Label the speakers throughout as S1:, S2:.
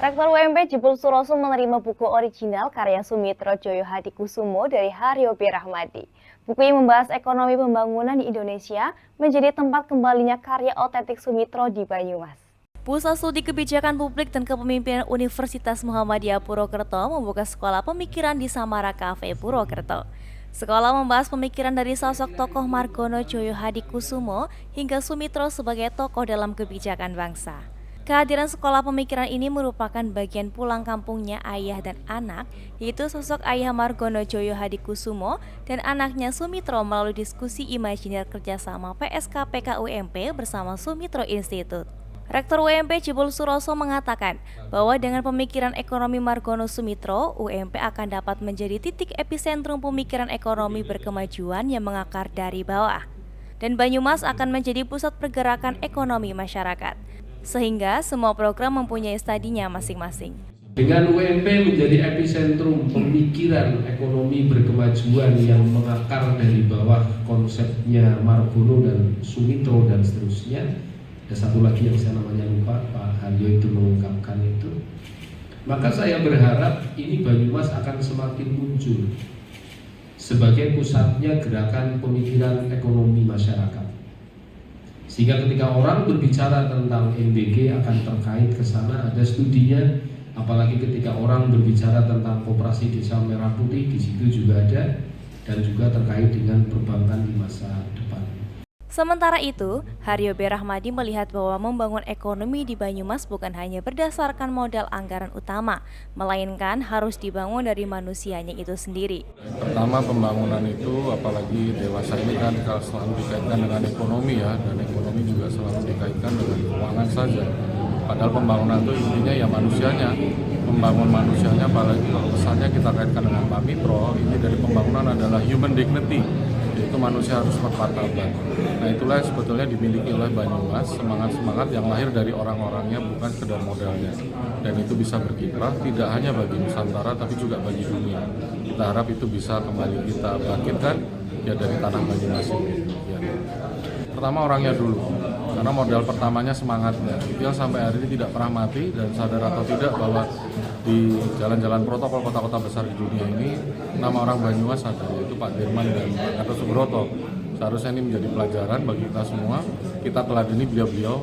S1: Rektor UMP Jepul Suroso menerima buku original karya Sumitro Joyo Hadikusumo dari Haryo B. Rahmadi. Buku yang membahas ekonomi pembangunan di Indonesia menjadi tempat kembalinya karya otentik Sumitro di Banyumas. Pusat Studi Kebijakan Publik dan Kepemimpinan Universitas Muhammadiyah Purwokerto membuka sekolah pemikiran di Samara Cafe Purwokerto. Sekolah membahas pemikiran dari sosok tokoh Margono Joyo Hadikusumo hingga Sumitro sebagai tokoh dalam kebijakan bangsa. Kehadiran sekolah pemikiran ini merupakan bagian pulang kampungnya ayah dan anak, yaitu sosok ayah Margono Joyo Hadikusumo dan anaknya Sumitro melalui diskusi imajiner kerjasama PSKPK UMP bersama Sumitro Institute. Rektor UMP Jepul Suroso mengatakan bahwa dengan pemikiran ekonomi Margono Sumitro, UMP akan dapat menjadi titik epicentrum pemikiran ekonomi berkemajuan yang mengakar dari bawah. Dan Banyumas akan menjadi pusat pergerakan ekonomi masyarakat. Sehingga semua program mempunyai stadinya masing-masing.
S2: Dengan UMP menjadi epicentrum pemikiran ekonomi berkemajuan yang mengakar dari bawah konsepnya Margono dan Sumitro dan seterusnya. Ada satu lagi yang saya namanya lupa, Pak Haryo itu mengungkapkan itu. Maka saya berharap ini Banyumas akan semakin muncul sebagai pusatnya gerakan pemikiran ekonomi masyarakat. Sehingga ketika orang berbicara tentang MBG akan terkait ke sana, ada studinya. Apalagi ketika orang berbicara tentang koperasi desa merah putih, di situ juga ada, dan juga terkait dengan perbankan di masa depan.
S1: Sementara itu, Haryo B. Rahmadi melihat bahwa membangun ekonomi di Banyumas bukan hanya berdasarkan modal anggaran utama, melainkan harus dibangun dari manusianya itu sendiri.
S3: Pertama, pembangunan itu apalagi dewasa ini kan selalu dikaitkan dengan ekonomi ya, dan ekonomi juga selalu dikaitkan dengan keuangan saja. Padahal pembangunan itu intinya ya manusianya, membangun manusianya, apalagi kalau pesannya kita kaitkan dengan Pak Mipro, ini dari pembangunan adalah human dignity, yaitu manusia harus bermartabat. Nah itulah yang sebetulnya dimiliki oleh Banyumas, semangat-semangat yang lahir dari orang-orangnya bukan sekedar modalnya. Dan itu bisa berkiprah tidak hanya bagi Nusantara tapi juga bagi dunia. Kita harap itu bisa kembali kita bangkitkan ya dari tanah Banyumas ini. Ya. Pertama orangnya dulu, karena modal pertamanya semangatnya. Itu yang sampai hari ini tidak pernah mati dan sadar atau tidak bahwa di jalan-jalan protokol kota-kota besar di dunia ini nama orang Banyumas ada, yaitu Pak Dirman dan Pak Gatot Subroto. Seharusnya ini menjadi pelajaran bagi kita semua. Kita teladani beliau-beliau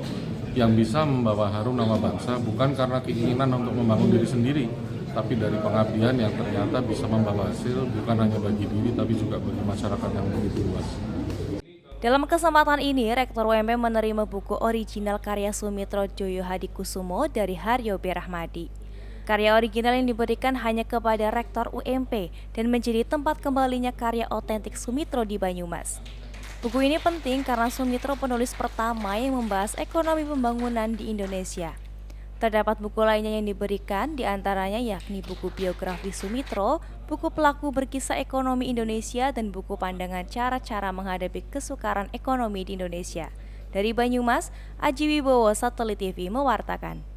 S3: yang bisa membawa harum nama bangsa bukan karena keinginan untuk membangun diri sendiri, tapi dari pengabdian yang ternyata bisa membawa hasil bukan hanya bagi diri tapi juga bagi masyarakat yang begitu luas.
S1: Dalam kesempatan ini, Rektor UMP menerima buku original karya Sumitro Joyo Hadikusumo dari Haryo B. Rahmadi. Karya original yang diberikan hanya kepada Rektor UMP dan menjadi tempat kembalinya karya otentik Sumitro di Banyumas. Buku ini penting karena Sumitro penulis pertama yang membahas ekonomi pembangunan di Indonesia. Terdapat buku lainnya yang diberikan, diantaranya yakni buku biografi Sumitro, buku pelaku berkisah ekonomi Indonesia, dan buku pandangan cara-cara menghadapi kesukaran ekonomi di Indonesia. Dari Banyumas, Aji Wibowo, Satelit TV mewartakan.